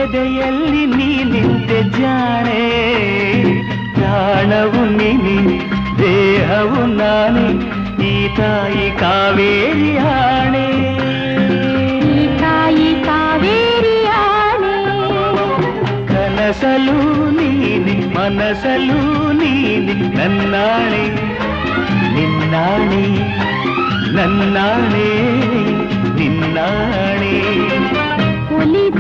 ಎದೆಯಲ್ಲಿ ನೀ ನಿಂತೆ ಜಾಣೆ ಪ್ರಾಣವು ನೀನೆ ದೇಹವು ನಾನೇ ಈ ತಾಯಿ ಕಾವೇರಿ ಆಣೆ ಈ ತಾಯಿ ಕಾವೇರಿ ಆಣೆ ಕನಸಲು ನೀನೆ ಮನಸಲು ನೀನೆ ನನ್ನಾಣೆ ನಿನ್ನಾಣೆ ನನ್ನಾಣೆ ನಿನ್ನಾಣೆ ಒಲಿದ